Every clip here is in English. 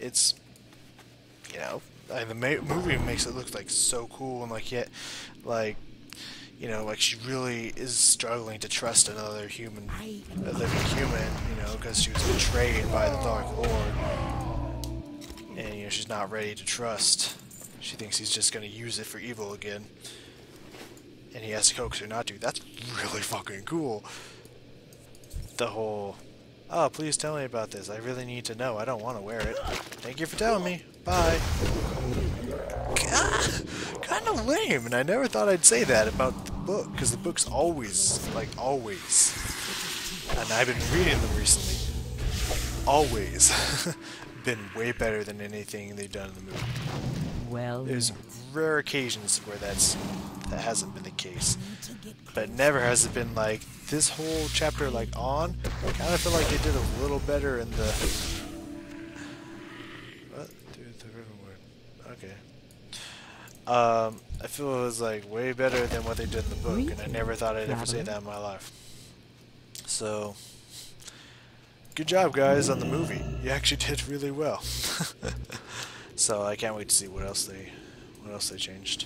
it's, you know, the movie makes it look like so cool and like yet, like, you know, like she really is struggling to trust another human, a living human, you know, because she was betrayed by the Dark Lord, and you know she's not ready to trust. She thinks he's just gonna use it for evil again, and he has to coax her not to. That's really fucking cool. The whole, oh, please tell me about this. I really need to know. I don't want to wear it. Thank you for telling me. Bye. Kind of lame, and I never thought I'd say that about the book, because the book's always, like, always, and I've been reading them recently, always been way better than anything they've done in the movie. Well, There's rare occasions where that hasn't been the case, but never has it been like this whole chapter like on. I kind of feel like they did a little better in the what? Dude, the river word. Okay. I feel it was like way better than what they did in the book, and I never thought I'd ever say that in my life. So, good job, guys, on the movie. You actually did really well. So I can't wait to see what else they changed.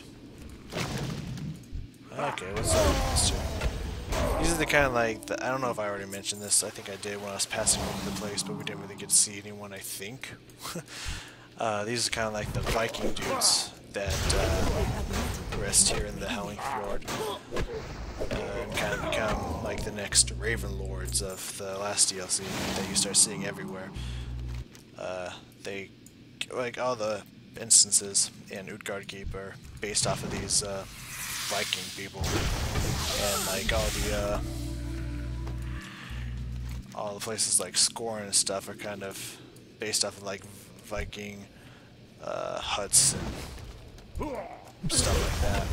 Okay, what's up? These are the kind of like I don't know if I already mentioned this. I think I did when I was passing over the place, but we didn't really get to see anyone. I think these are kind of like the Viking dudes that rest here in the Howling Fjord and kind of become like the next Raven Lords of the last DLC that you start seeing everywhere. They like all the instances in Utgard are based off of these Viking people, and like all the places like Scorn and stuff are kind of based off of like Viking huts and stuff like that.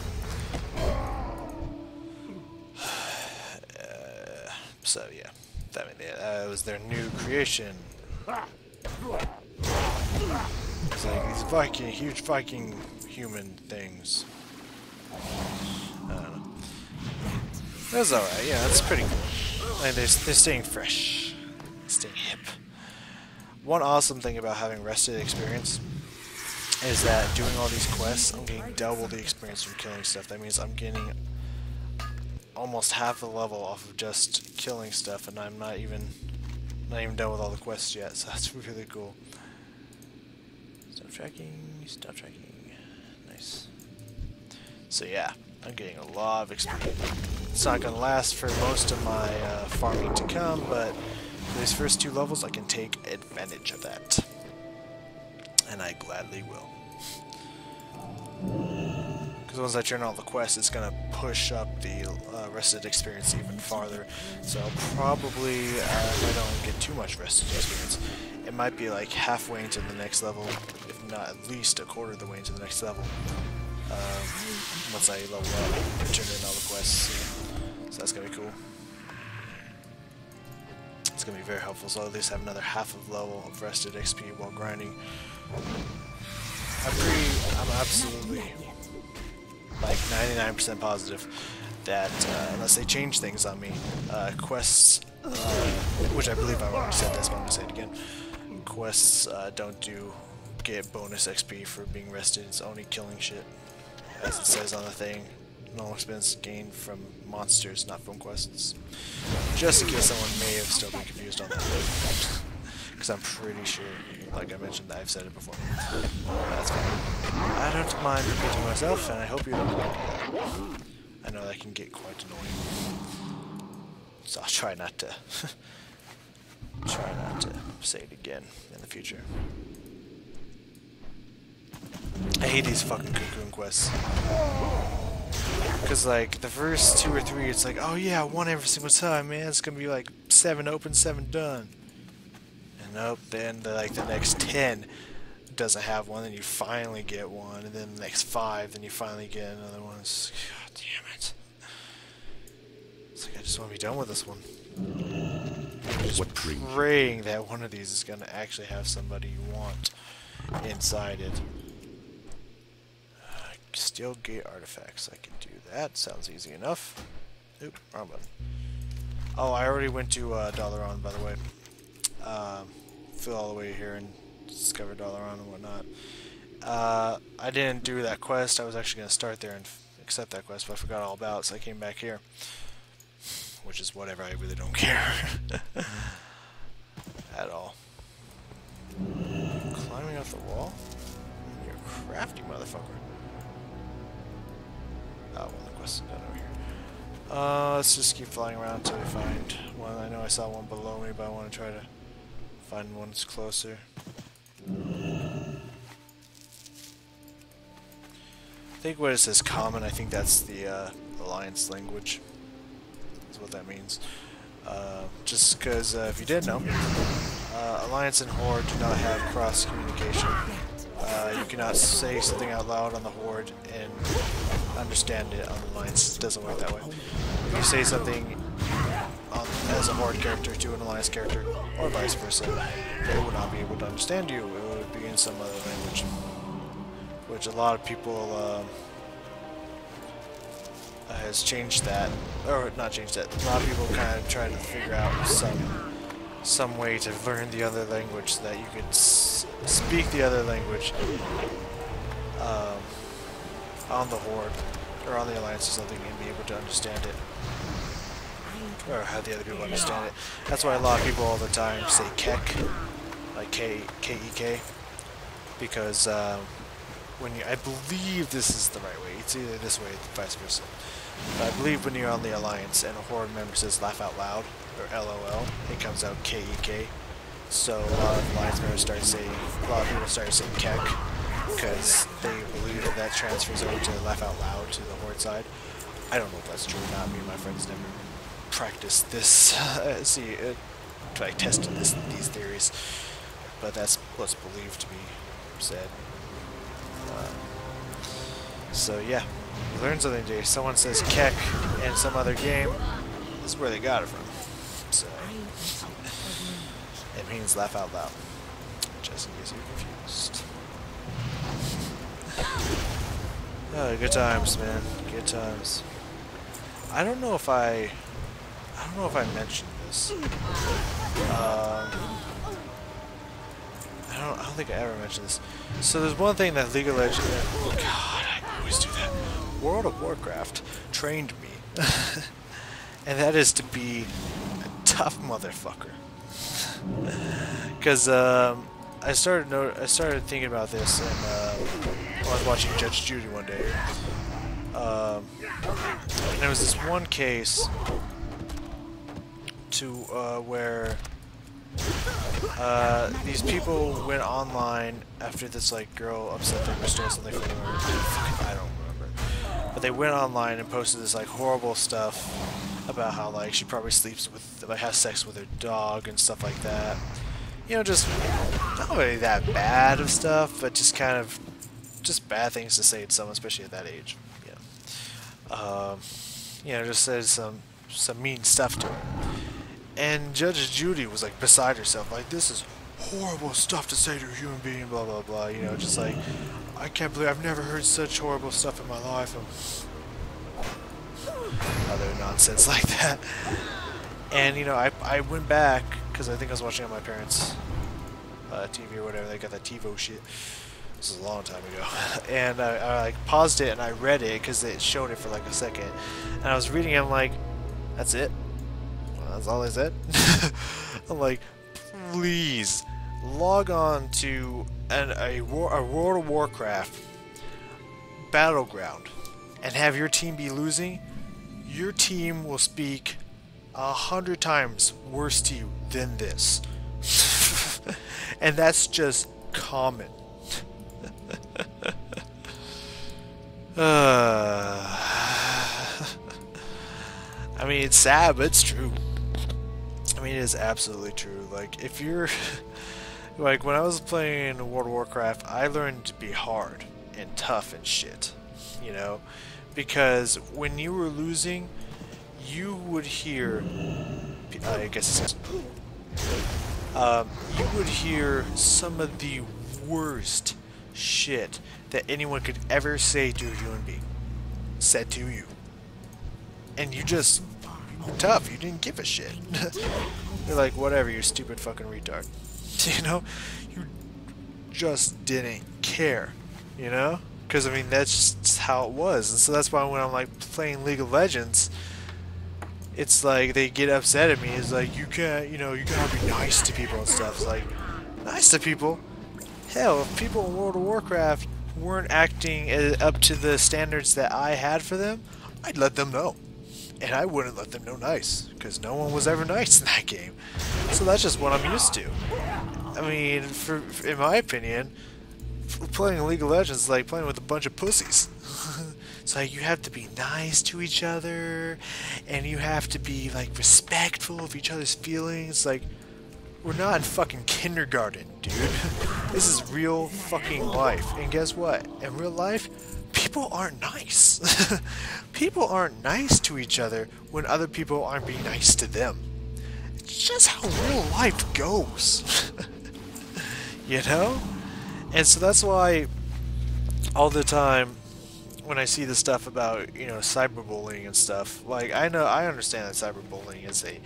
So yeah, that was their new creation. It's like these huge Viking human things. I don't know. That's alright, yeah, that's pretty cool. Like, they're staying fresh. Staying hip. One awesome thing about having rested experience is that doing all these quests, I'm getting double the experience from killing stuff. That means I'm getting almost half the level off of just killing stuff, and I'm not even done with all the quests yet, so that's really cool. Stop tracking, nice. So yeah, I'm getting a lot of experience. It's not going to last for most of my farming to come, but for these first 2 levels I can take advantage of that. And I gladly will. Because once I turn on all the quests, it's going to push up the rested experience even farther. So probably, if I don't get too much rested experience, it might be like halfway into the next level, if not at least a quarter of the way into the next level. Once I level up and turn in all the quests. Yeah. So that's going to be cool. It's going to be very helpful, so I'll at least have another half of level of rested XP while grinding. I'm absolutely like 99% positive that unless they change things on me, quests, which I believe I've already said this, but I'm going to say it again, quests don't get bonus XP for being rested, it's only killing shit, as it says on the thing. No expense gained from monsters, not from quests. Just in case someone may have still been confused on that. Because I'm pretty sure, like I mentioned, I've said it before. That's fine. I don't mind repeating myself, and I hope you don't mind. I know that can get quite annoying. So I'll try not to say it again in the future. I hate these fucking cocoon quests. Because, like, the first 2 or 3, it's like, oh yeah, 1 every single time, man. It's gonna be like 7 open, 7 done. And nope, then the next 10 doesn't have one, then you finally get one, and then the next 5, then you finally get another one. It's, God damn it. It's like, I just want to be done with this one. I'm just praying that one of these is gonna actually have somebody you want inside it. Steel gate artifacts. I can do that. Sounds easy enough. Oop, wrong button. Oh, I already went to Dalaran, by the way. Flew all the way here and discover Dalaran and whatnot. I didn't do that quest. I was actually going to start there and accept that quest, but I forgot all about it, so I came back here. Which is whatever, I really don't care. At all. Climbing up the wall? You're a crafty motherfucker. Oh, well, the quest is done over here. Let's just keep flying around until we find one. I know I saw one below me, but I want to try to find one that's closer. I think what it says common, I think that's the Alliance language. That's what that means. Just because, if you didn't know, Alliance and Horde do not have cross-communication. You cannot say something out loud on the Horde and understand it on the Alliance. It doesn't work that way. If you say something as a Horde character to an Alliance character, or vice versa, they would not be able to understand you. It would be in some other language. Which a lot of people has changed that, or not changed that. A lot of people kind of try to figure out some way to learn the other language so that you could speak the other language on the Horde or on the Alliance or something and be able to understand it, or have the other people understand it. That's why a lot of people all the time say Kek, like K-E-K, because when you, I believe this is the right way. It's either this way or vice versa. But I believe when you're on the Alliance and a Horde member says laugh out loud, or LOL, it comes out K-E-K. So a lot of Alliance members start saying, a lot of people start saying Kek, because they believe that that transfers over to laugh out loud to the Horde side. I don't know if that's true or not. Me and my friends never practiced this, like tested these theories. But that's what's believed to be said. So yeah, you learn something today. Someone says Kek in some other game, this is where they got it from. So it means laugh out loud, just in case you're confused. Oh, good times, man. Good times. I don't know if I mentioned this. I don't think I ever mentioned this. So there's one thing that League of Legends... Oh god, I always do that. World of Warcraft trained me. And that is to be a tough motherfucker. Because I started thinking about this when I was watching Judge Judy one day. And there was this one case where these people went online after this like girl upset them or stole something from her. I don't remember. But they went online and posted this like horrible stuff about how like she probably sleeps with, like, has sex with her dog and stuff like that. You know, just not really that bad of stuff, but just kind of just bad things to say to someone, especially at that age. You know, just says some mean stuff to her. And Judge Judy was like beside herself, like, this is horrible stuff to say to a human being, blah blah blah. You know, just like, I can't believe I've never heard such horrible stuff in my life. Other nonsense like that. And you know, I went back because I think I was watching on my parents' TV or whatever. They got that TiVo shit. This is a long time ago. And I like paused it and I read it because it showed it for like a second. And I was reading it, I'm like, that's it? Well, that's all they said? I'm like, please log on to a World of Warcraft battleground and have your team be losing. Your team will speak 100 times worse to you than this. And that's just common. I mean, it's sad, but it's true. I mean, it is absolutely true. Like, if you're... like, when I was playing World of Warcraft, I learned to be hard and tough and shit. You know? Because when you were losing, you would hear... I guess it's... you would hear some of the worst shit that anyone could ever say to a human being said to you. And you just... you were tough. You didn't give a shit. You're like, whatever, you stupid fucking retard. You know? just didn't care, you know? Because, I mean, that's just how it was. And so that's why when I'm, like, playing League of Legends, it's like they get upset at me. It's like, you can't, you know, you gotta be nice to people and stuff. It's like, nice to people? Hell, if people in World of Warcraft weren't acting up to the standards that I had for them, I'd let them know. And I wouldn't let them know nice, because no one was ever nice in that game. So that's just what I'm used to. I mean, in my opinion, playing League of Legends is like playing with a bunch of pussies. It's like you have to be nice to each other, and you have to be like respectful of each other's feelings. Like, we're not in fucking kindergarten, dude. This is real fucking life. And guess what? In real life, people aren't nice. People aren't nice to each other when other people aren't being nice to them. It's just how real life goes. You know? And so that's why all the time when I see the stuff about, you know, cyberbullying and stuff, like, I understand that cyberbullying is a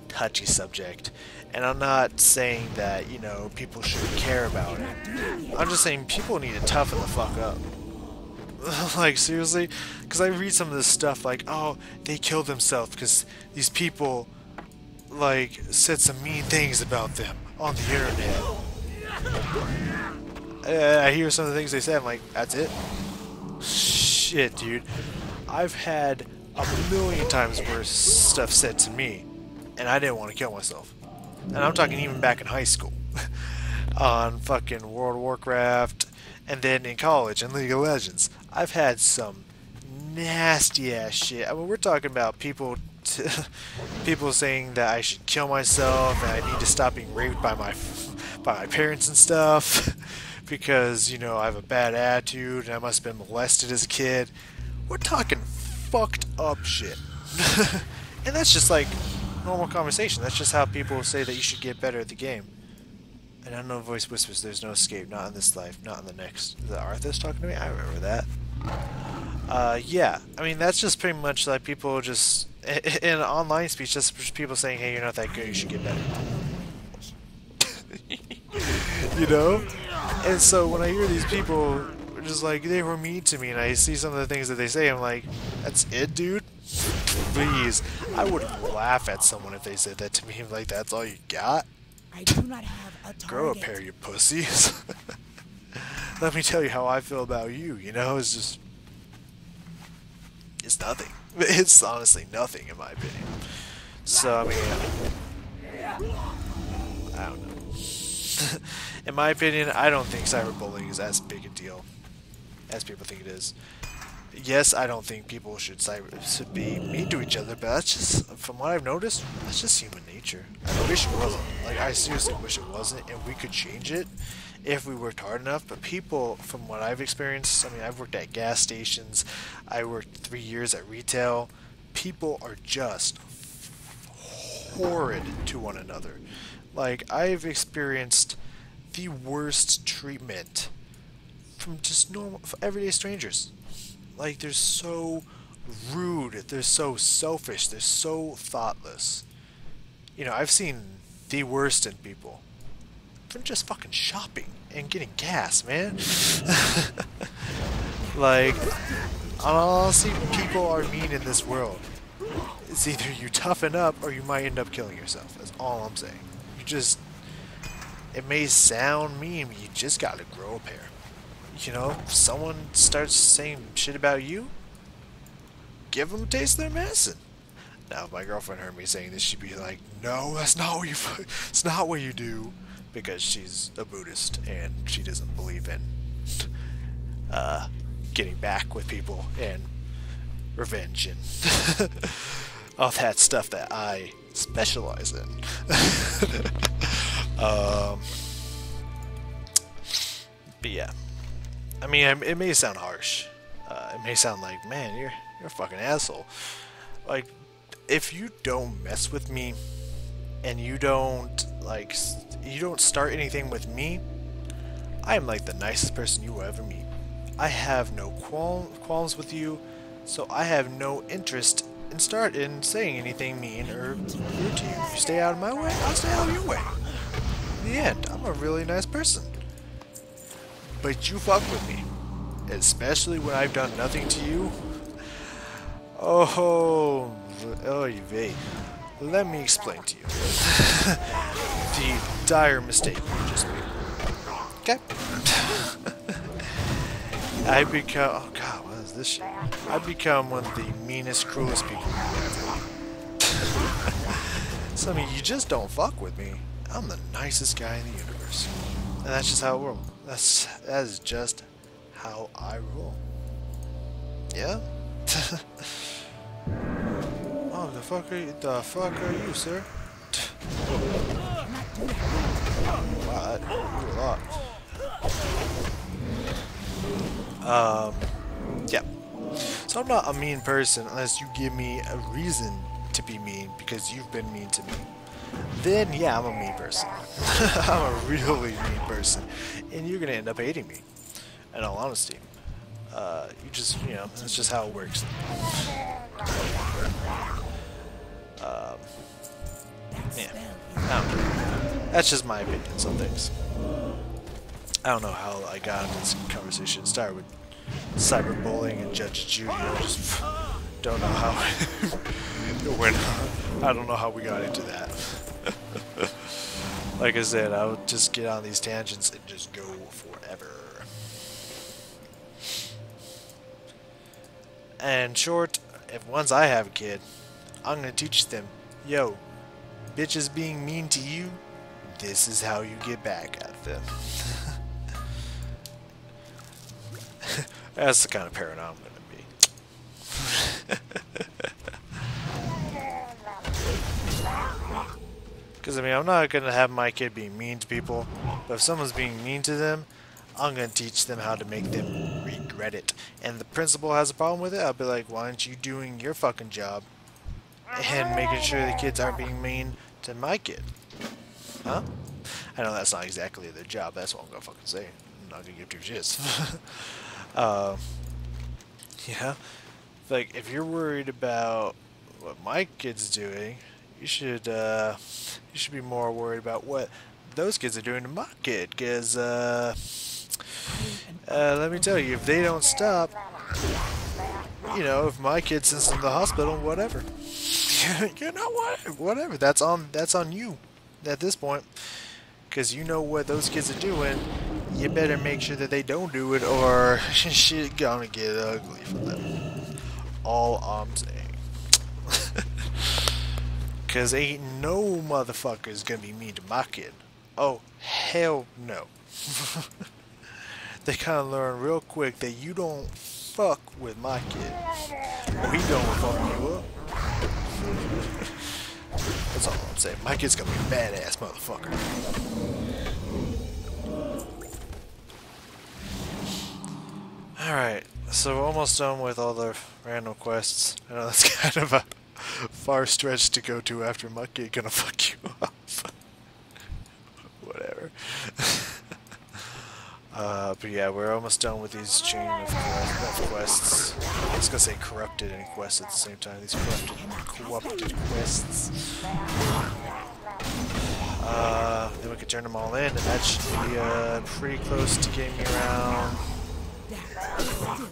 touchy subject, and I'm not saying that, you know, people shouldn't care about it. I'm just saying people need to toughen the fuck up. Like, seriously? Because I read some of this stuff like, oh, they killed themselves because these people, like, said some mean things about them on the internet. I hear some of the things they say, I'm like, that's it? Shit, dude. I've had a million times worse stuff said to me, and I didn't want to kill myself. And I'm talking even back in high school. On fucking World of Warcraft, and then in college in League of Legends. I've had some nasty ass shit. I mean, we're talking about people saying that I should kill myself and I need to stop being raped by my parents and stuff because, you know, I have a bad attitude and I must have been molested as a kid. We're talking fucked up shit. And that's just like normal conversation. That's just how people say that you should get better at the game. And I know voice whispers, there's no escape, not in this life, not in the next. Is that Arthur's talking to me? I remember that. Yeah, I mean, that's just pretty much like people just, in an online speech, just people saying, hey, you're not that good, you should get better. You know? And so when I hear these people just like, they were mean to me, and I see some of the things that they say, I'm like, that's it, dude? Please. I would laugh at someone if they said that to me, like, that's all you got? I do not have a target. Grow a pair, you pussies. Let me tell you how I feel about you, you know? It's just... it's nothing. It's honestly nothing, in my opinion. So, I mean... I don't know. In my opinion, I don't think cyberbullying is as big a deal as people think it is. Yes, I don't think people should be mean to each other, but that's just, from what I've noticed, that's just human nature. I wish it wasn't. Like, I seriously wish it wasn't, and we could change it if we worked hard enough. But people, from what I've experienced, I mean, I've worked at gas stations, I worked 3 years at retail. People are just horrid to one another. Like, I've experienced the worst treatment from just normal, everyday strangers. Like, they're so rude, they're so selfish, they're so thoughtless. You know, I've seen the worst in people from just fucking shopping and getting gas, man. Like, honestly, people are mean in this world. It's either you toughen up or you might end up killing yourself. That's all I'm saying. You just, it may sound mean, but you just gotta grow a pair. You know, if someone starts saying shit about you, give them a taste of their medicine. Now, if my girlfriend heard me saying this, she'd be like, no, that's not what it's not what you do, because she's a Buddhist and she doesn't believe in getting back with people and revenge and all that stuff that I specialize in. But yeah. I mean, it may sound harsh. It may sound like, man, you're a fucking asshole. Like, if you don't mess with me, and you don't start anything with me, I am like the nicest person you will ever meet. I have no qualms with you, so I have no interest in saying anything mean or rude to you. If you stay out of my way, I'll stay out of your way. In the end, I'm a really nice person. but you fuck with me. Especially when I've done nothing to you. Oh, vey. Let me explain to you the dire mistake you just made. Okay? I become... Oh god, what is this shit? I become one of the meanest, cruelest people ever. So, I mean, you just don't fuck with me. I'm the nicest guy in the universe. And that's just how it rolls. That is just how I roll. Yeah? Oh, the fuck are you, sir? Wow, that grew a lot. Yeah. So I'm not a mean person unless you give me a reason to be mean because you've been mean to me. Then, yeah, I'm a mean person. I'm a really mean person. And you're gonna end up hating me. In all honesty. You just, you know, that's just how it works. Yeah. I don't know. That's just my opinions on things. I don't know how I got into this conversation. It started with cyberbullying and Judge Judy. I just don't know how it went on. I don't know how we got into that. Like I said, I would just get on these tangents and just go forever. And in short, if once I have a kid, I'm gonna teach them, yo, bitches being mean to you, this is how you get back at them. That's the kind of parent I'm gonna be. Because, I mean, I'm not gonna have my kid being mean to people, but if someone's being mean to them, I'm gonna teach them how to make them regret it. And the principal has a problem with it, I'll be like, why aren't you doing your fucking job and making sure the kids aren't being mean to my kid? Huh? I know that's not exactly their job, that's what I'm gonna fucking say. I'm not gonna give two shits. Yeah. Like, if you're worried about what my kid's doing, you should be more worried about what those kids are doing to my kid, because, let me tell you, if they don't stop, you know, if my kid sends them to the hospital, whatever. You know what? Whatever. That's on you at this point. Because you know what those kids are doing. You better make sure that they don't do it, or shit gonna get ugly for them. All I'm saying. Because ain't no motherfucker's gonna be mean to my kid. Oh, hell no. They kind of learn real quick that you don't fuck with my kid, or he gonna fuck you up. That's all I'm saying. My kid's gonna be a badass motherfucker. Alright, so we're almost done with all the random quests. I know that's kind of a far stretch to go to after my kid gonna fuck you up. Whatever. But yeah, we're almost done with these chain of quests. I was gonna say corrupted and quests at the same time. These corrupted quests. Then we can turn them all in, and that should be pretty close to getting me around,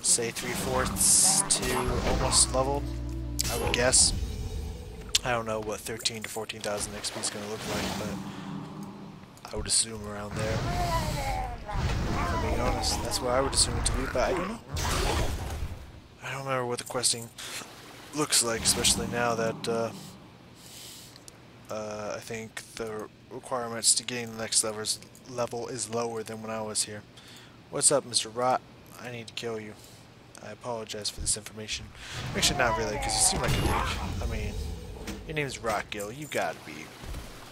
say, 3/4 to almost leveled, I would guess. I don't know what 13 to 14,000 XP is gonna look like, but I would assume around there. If I'm being honest, that's what I would assume it to be, but I don't know. I don't remember what the questing looks like, especially now that I think the requirements to getting the next level is lower than when I was here. What's up, Mr. Rot? I need to kill you. I apologize for this information. Actually, not really, because you seem like a dick. I mean, your name's Rockgill. You gotta be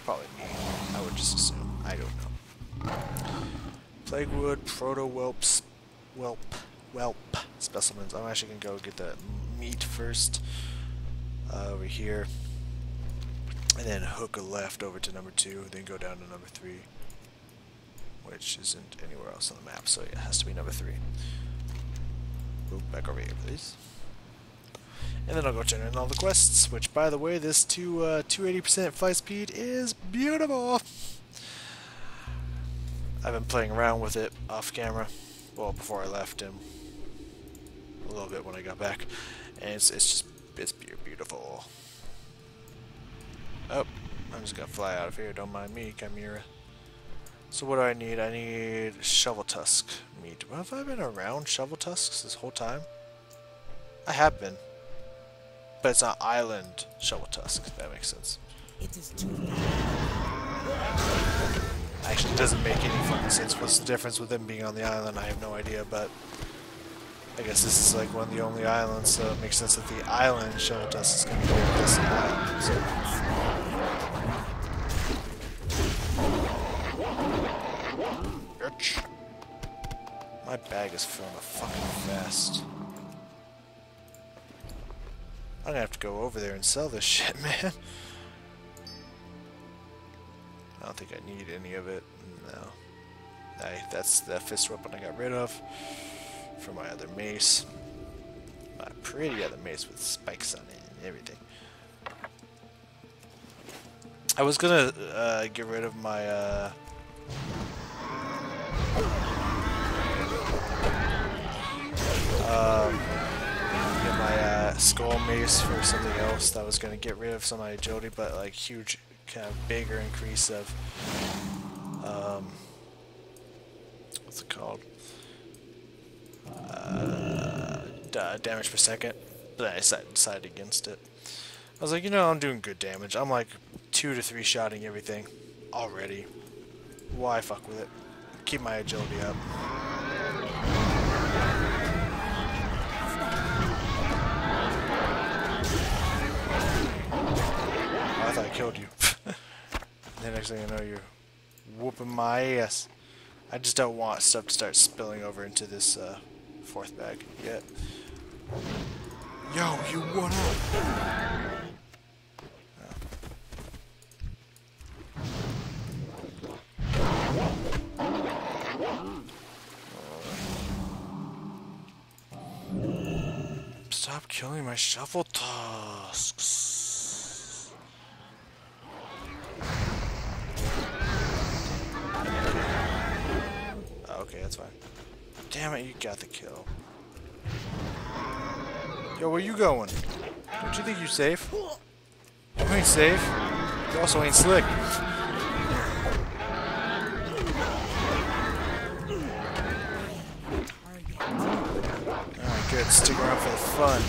probably me. I would just assume. I don't know. Plaguewood, whelp specimens. I'm actually gonna go get that meat first. Over here. And then hook a left over to number 2, then go down to number 3. Which isn't anywhere else on the map, so it has to be number 3. Move back over here, please. And then I'll go turn in all the quests, which, by the way, this 280% flight speed is beautiful! I've been playing around with it off camera. Well, before I left him. A little bit when I got back. And it's beautiful. Oh, I'm just gonna fly out of here. Don't mind me, Chimera. So what do I need? I need shovel tusk meat. Have I been around shovel tusks this whole time? I have been. But it's not island shovel tusk, if that makes sense. It is too Actually, it doesn't make any fucking sense. What's the difference with them being on the island? I have no idea, but I guess this is like one of the only islands, so it makes sense that the island shovel tusk is going to be with this island. So. Bitch. My bag is filling up fucking fast. I'm gonna have to go over there and sell this shit, man. I don't think I need any of it. No. That's the fist weapon I got rid of for my other mace. My pretty other mace with spikes on it and everything. I was gonna get rid of my skull mace for something else that was going to get rid of some of my agility, but like huge kind of bigger increase of what's it called, damage per second, but I decided against it. I was like, you know, I'm doing good damage. I'm like 2 to 3 shotting everything already. Why fuck with it? Keep my agility up. I thought I killed you. The next thing I know, you're whooping my ass. I just don't want stuff to start spilling over into this 4th bag yet. Yo, you what up? Stop killing my shovel tusks. Okay, that's fine. Damn it, you got the kill. Yo, where you going? Don't you think you're safe? You ain't safe. You also ain't slick. Alright, good. Stick around for the fun.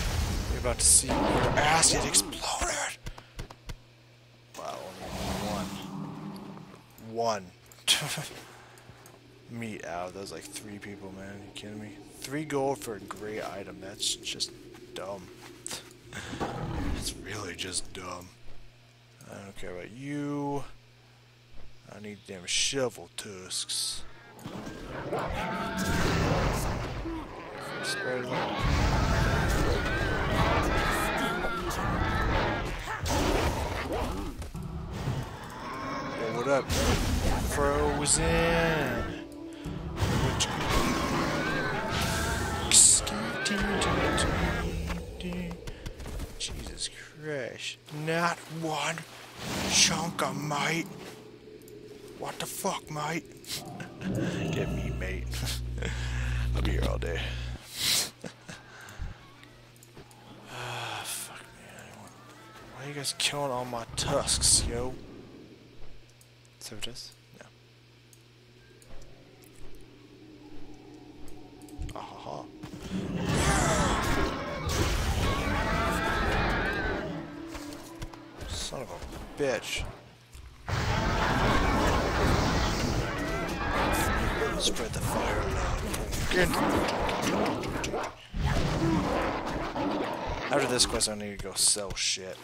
You're about to see your ass get exploded. Wow, only one. Meat out. That was like 3 people, man. Are you kidding me? 3 gold for a great item. That's just dumb. It's really just dumb. I don't care about you. I need damn shovel tusks. Spread it out. Yo, what up? Frozen. Jesus Christ. Not one chunk of meat. What the fuck, mate? Get me, mate. I'll be here all day. Fuck me. Why are you guys killing all my tusks, yo? Servitus? No. Ahaha. Son of a bitch. Spread the fire around. After this quest, I need to go sell shit.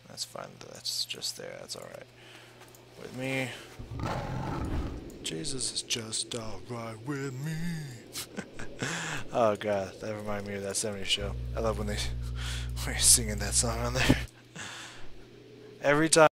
That's fine. That's just there. That's alright. With me. Jesus is just alright with me. Oh god, that reminded me of that 70s show. I love when you're singing that song on there. Every time.